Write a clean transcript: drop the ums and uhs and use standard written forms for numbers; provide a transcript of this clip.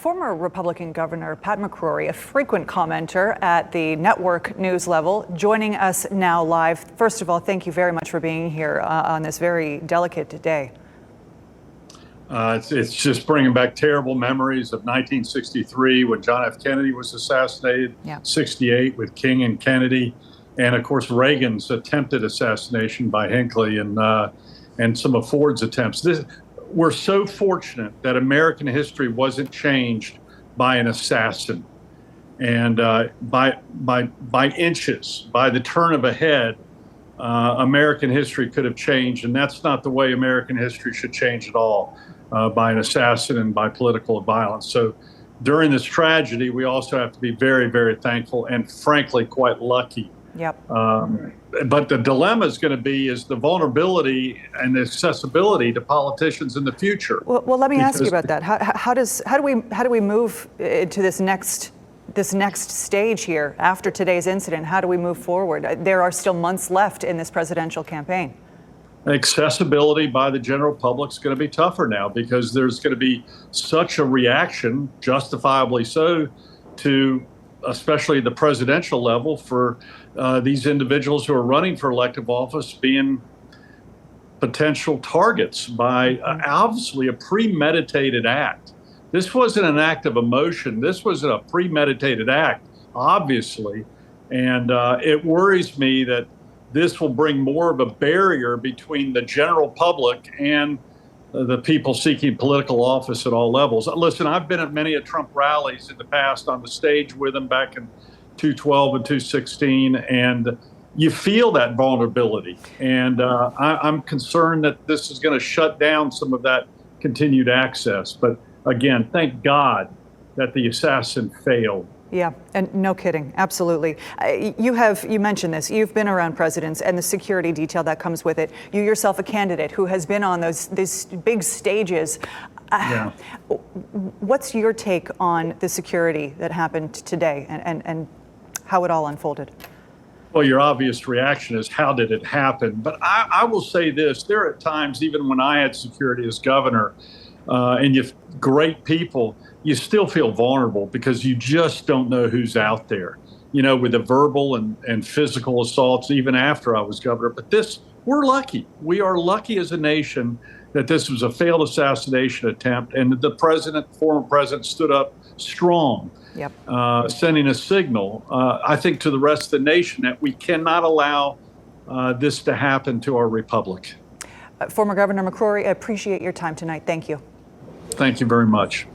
Former Republican Governor Pat McCrory, a frequent commenter at the network news level, joining us now live. First of all, thank you very much for being here on this very delicate day. It's just bringing back terrible memories of 1963 when John F. Kennedy was assassinated, 68 with King and Kennedy, and of course Reagan's attempted assassination by Hinckley and some of Ford's attempts. We're so fortunate that American history wasn't changed by an assassin, and by inches, by the turn of a head, American history could have changed, and that's not the way American history should change at all, by an assassin and by political violence. So during this tragedy, we also have to be very, very thankful and frankly quite lucky. Yep. But the dilemma is going to be the vulnerability and the accessibility to politicians in the future. Well, let me ask you about that. How do we move to this next stage here after today's incident? How do we move forward? There are still months left in this presidential campaign. Accessibility by the general public is going to be tougher now because there's going to be such a reaction, justifiably so, to especially the presidential level for these individuals who are running for elective office being potential targets by obviously a premeditated act. This wasn't an act of emotion. This was a premeditated act, obviously. And it worries me that this will bring more of a barrier between the general public and the people seeking political office at all levels. Listen, I've been at many Trump rallies in the past on the stage with him back in 2012 and 2016, and you feel that vulnerability. And I'm concerned that this is going to shut down some of that continued access. But again, thank God that the assassin failed. Yeah, and no kidding, absolutely. You mentioned this. You've been around presidents and the security detail that comes with it. You yourself, a candidate who has been on these big stages. Yeah. What's your take on the security that happened today and how it all unfolded? Well, your obvious reaction is, how did it happen? But I will say this: there are times, even when I had security as governor, and you have great people, you still feel vulnerable because you just don't know who's out there, with the verbal and physical assaults, even after I was governor. But we're lucky. We are lucky as a nation that this was a failed assassination attempt, and the former president stood up strong, sending a signal, I think, to the rest of the nation that we cannot allow this to happen to our republic. Former Governor McCrory, I appreciate your time tonight. Thank you. Thank you very much.